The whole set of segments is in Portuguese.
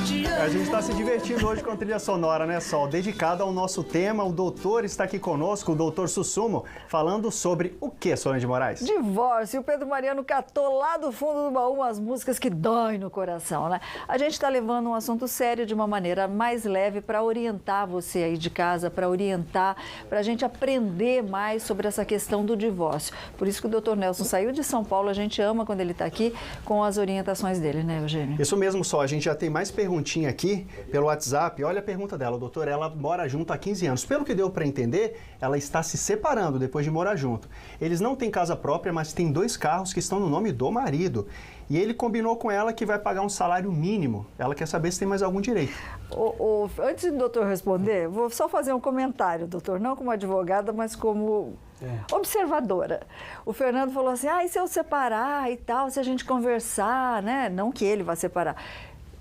A gente está se divertindo hoje com a trilha sonora, né, Sol? Dedicada ao nosso tema, o doutor está aqui conosco, o doutor Sussumo, falando sobre o que, Solange Moraes? Divórcio. O Pedro Mariano catou lá do fundo do baú umas músicas que doem no coração, né? A gente está levando um assunto sério de uma maneira mais leve para orientar você aí de casa, para orientar, para a gente aprender mais sobre essa questão do divórcio. Por isso que o doutor Nelson saiu de São Paulo, a gente ama quando ele está aqui com as orientações dele, né, Eugênio? Isso mesmo, Sol. A gente já tem mais perguntinha aqui pelo WhatsApp. Olha a pergunta dela, doutor. Ela mora junto há 15 anos. Pelo que deu para entender, ela está se separando depois de morar junto. Eles não têm casa própria, mas têm 2 carros que estão no nome do marido. E ele combinou com ela que vai pagar um salário mínimo. Ela quer saber se tem mais algum direito. Antes do doutor responder, vou só fazer um comentário, doutor. Não como advogada, mas como observadora. O Fernando falou assim, e se eu separar e tal, se a gente conversar, né? Não que ele vá separar.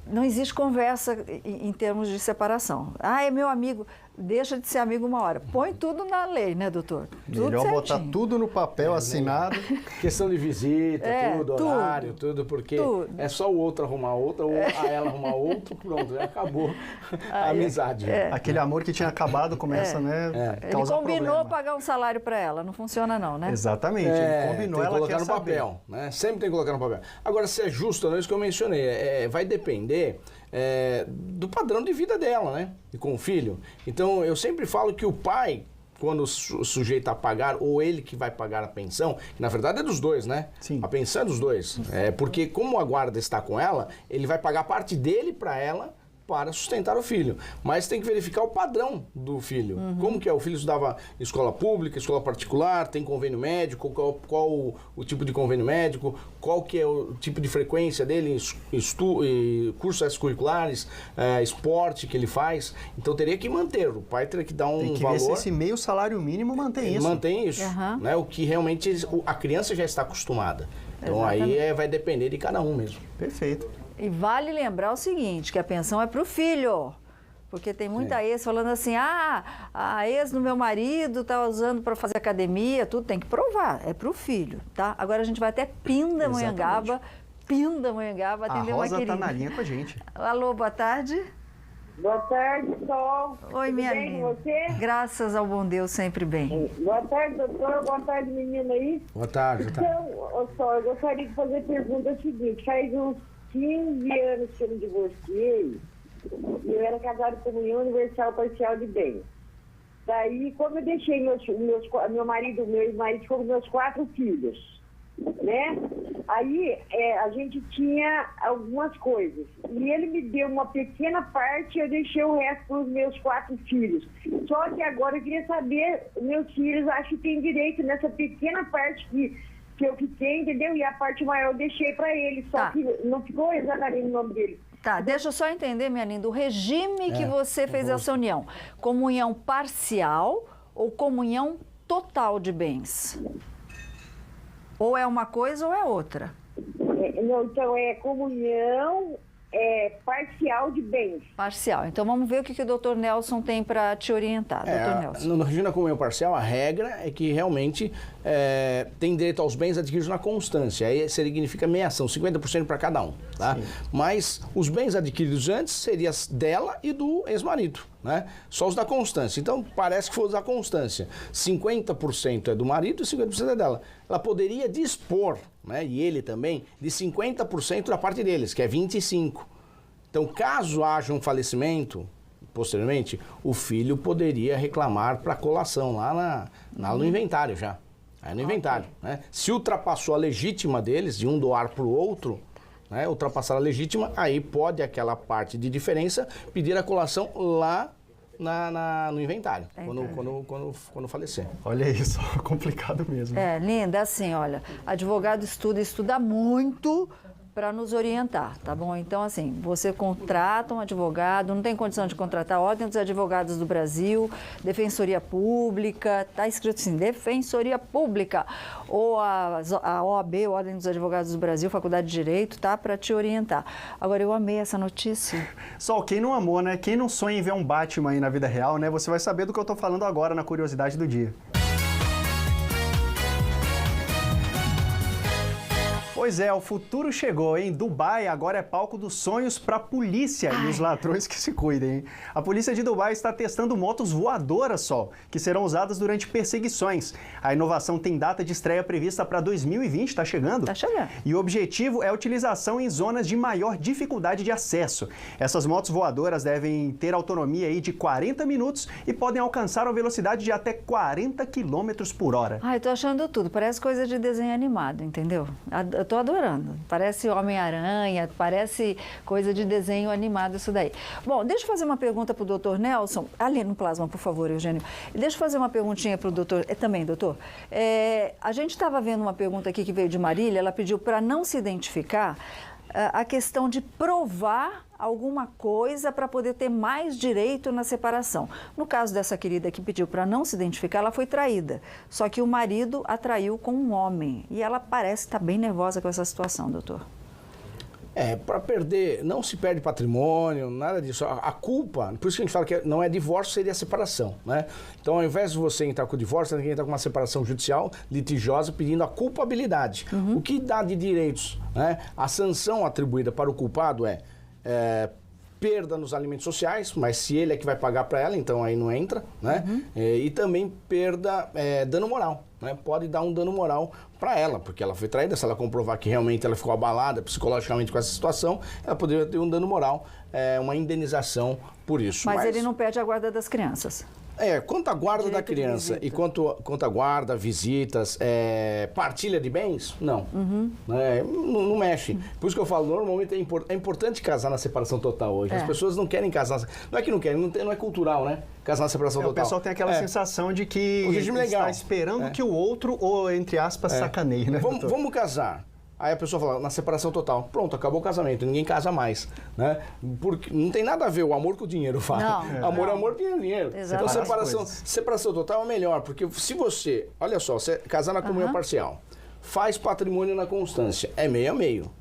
Não existe conversa em termos de separação. É meu amigo, deixa de ser amigo uma hora. Põe tudo na lei, né, doutor? Tudo Melhor certinho. botar tudo no papel assinado. Questão de visita, tudo, horário, tudo, porque é só o outro arrumar outra, ou a ela arrumar outro, pronto, acabou a amizade. Aquele amor que tinha acabado começa, né? Ele combinou pagar um salário para ela, não funciona não, né? Exatamente, ele combinou, tem que ela colocar quer no saber. papel, né? Sempre tem que colocar no papel. Agora, se é justo, não é isso que eu mencionei, vai depender do padrão de vida dela, né? E com o filho. Então, eu sempre falo que o pai, quando sujeita a pagar, ou ele que vai pagar a pensão, que na verdade é dos dois, né? Sim. A pensão é dos dois. Porque como a guarda está com ela, ele vai pagar parte dele para ela, para sustentar o filho. Mas tem que verificar o padrão do filho. Como que é? O filho estudava em escola pública, escola particular, tem convênio médico, qual o tipo de convênio médico, qual que é o tipo de frequência dele, cursos extracurriculares, esporte que ele faz. Então teria que manter, o pai teria que dar um valor. Tem que ver se esse meio salário mínimo mantém isso. Mantém isso, né? O que realmente a criança já está acostumada. Então aí vai depender de cada um mesmo. Perfeito. E vale lembrar o seguinte, que a pensão é para o filho. Porque tem muita ex falando assim, a ex do meu marido está usando para fazer academia, tudo tem que provar, é para o filho, tá? Agora a gente vai até Pindamonhangaba atender uma Rosa querida. tá na linha com a gente. Alô, boa tarde. Boa tarde, Sol. Oi, Tudo minha bem linda. com você? Graças ao bom Deus, sempre bem. Boa tarde, doutor. Boa tarde, menina aí. Boa tarde, Então, Sol, eu gostaria de fazer a pergunta seguinte. Faz uns 15 anos que eu me divorciei e eu era casado com união universal parcial de bens. Daí, como eu deixei meu marido foram meus 4 filhos, né? Aí a gente tinha algumas coisas. E ele me deu uma pequena parte e eu deixei o resto para os meus 4 filhos. Só que agora eu queria saber, meus filhos acho que têm direito nessa pequena parte que eu fiquei, entendeu? E a parte maior eu deixei para eles. Só que não ficou exatamente no nome deles. Tá, deixa eu só entender, minha linda, o regime que você fez essa união. Comunhão parcial ou comunhão total de bens? Ou é uma coisa ou é outra? Não, então é comunhão parcial de bens. Parcial. Então vamos ver o que o doutor Nelson tem para te orientar, doutor Nelson. No regime da comunhão parcial, a regra é que realmente tem direito aos bens adquiridos na constância. Aí significa meiação, 50% para cada um. Tá? Mas os bens adquiridos antes seriam dela e do ex-marido. Né? Só os da constância. Então parece que foi os da constância. 50% é do marido e 50% é dela. Ela poderia dispor, né, e ele também, de 50% da parte deles, que é 25%. Então, caso haja um falecimento, posteriormente, o filho poderia reclamar para colação lá no inventário já. Aí no inventário. Né? Se ultrapassou a legítima deles, de um doar para o outro, né, ultrapassar a legítima, aí pode aquela parte de diferença pedir a colação lá no inventário, quando falecer. Olha isso, complicado mesmo. Linda, assim, olha, advogado estuda muito para nos orientar, tá bom? Então, assim, você contrata um advogado, não tem condição de contratar a Ordem dos Advogados do Brasil, Defensoria Pública, tá escrito assim, Defensoria Pública, ou a OAB, Ordem dos Advogados do Brasil, Faculdade de Direito, tá? Para te orientar. Agora, eu amei essa notícia. Só quem não amou, né? Quem não sonha em ver um Batman aí na vida real, né? Você vai saber do que eu tô falando agora na Curiosidade do Dia. Pois é, o futuro chegou, hein? Dubai agora é palco dos sonhos para a polícia e os ladrões que se cuidem, hein? A polícia de Dubai está testando motos voadoras, Sol, que serão usadas durante perseguições. A inovação tem data de estreia prevista para 2020, está chegando? Tá chegando. E o objetivo é a utilização em zonas de maior dificuldade de acesso. Essas motos voadoras devem ter autonomia aí de 40 minutos e podem alcançar uma velocidade de até 40 km por hora. Ai, tô achando tudo. Parece coisa de desenho animado, entendeu? Eu tô adorando. Parece Homem-Aranha, parece coisa de desenho animado isso daí. Bom, deixa eu fazer uma pergunta pro doutor Nelson. Ali no plasma, por favor, Eugênio. Deixa eu fazer uma perguntinha pro doutor. Também, doutor. A gente estava vendo uma pergunta aqui que veio de Marília. Ela pediu para não se identificar a questão de provar alguma coisa para poder ter mais direito na separação. No caso dessa querida que pediu para não se identificar, ela foi traída. Só que o marido a traiu com um homem. E ela parece estar bem nervosa com essa situação, doutor. Para perder, não se perde patrimônio, nada disso. A culpa, por isso que a gente fala que não é divórcio, seria separação, né? Então, ao invés de você entrar com o divórcio, você tem que entrar com uma separação judicial, litigiosa, pedindo a culpabilidade. O que dá de direitos, né? A sanção atribuída para o culpado é perda nos alimentos sociais, mas se ele é que vai pagar para ela, então aí não entra, né? E também perda, dano moral, né? Pode dar um dano moral para ela, porque ela foi traída. Se ela comprovar que realmente ela ficou abalada psicologicamente com essa situação, ela poderia ter um dano moral, uma indenização por isso. Mas ele não perde a guarda das crianças. Quanto à guarda Direito da criança de e quanto à guarda, visitas, partilha de bens, não. Não mexe. Por isso que eu falo, normalmente é importante casar na separação total hoje. As pessoas não querem casar. Não é que não querem, não é cultural, né? Casar na separação total. O pessoal tem aquela sensação de que o regime legal. Está esperando que o outro, ou entre aspas, sacaneie, né? Vamos casar. Aí a pessoa fala, na separação total, pronto, acabou o casamento, ninguém casa mais, né? Porque não tem nada a ver o amor com o dinheiro, fala. Amor é amor, dinheiro é dinheiro. Exato. Então separação total é melhor, porque se você, olha só, você casar na comunhão parcial, faz patrimônio na constância, é meio a meio.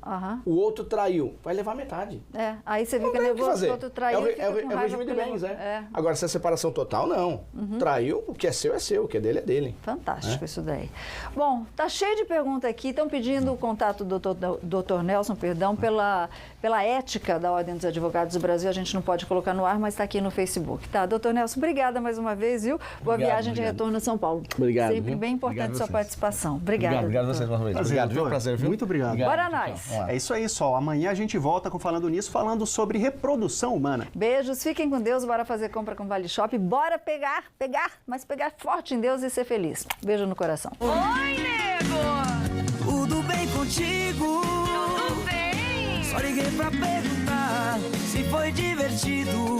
O outro traiu, vai levar metade. Aí você Não fica tem o que nervoso, fazer. o outro traiu. É o regime de bens, né? Agora, se é separação total, não. Traiu, o que é seu, o que é dele é dele. Fantástico isso daí. Bom, tá cheio de perguntas aqui. Estão pedindo o contato do doutor Nelson, pela ética da Ordem dos Advogados do Brasil. A gente não pode colocar no ar, mas está aqui no Facebook. Tá, doutor Nelson, obrigada mais uma vez, viu? Boa viagem de retorno a São Paulo. Obrigado. Sempre bem importante sua participação. Obrigada. Obrigado a vocês mais uma vez. Prazer, Obrigado, viu? doutor. Prazer, viu? Muito obrigado. Bora nós. É isso aí, Sol. Amanhã a gente volta com Falando Nisso, falando sobre reprodução humana. Beijos, fiquem com Deus, bora fazer compra com Vale Shop, bora pegar, mas pegar forte em Deus e ser feliz. Beijo no coração. Oi, nego! Tudo bem contigo? Tudo bem? Só liguei pra perguntar se foi divertido.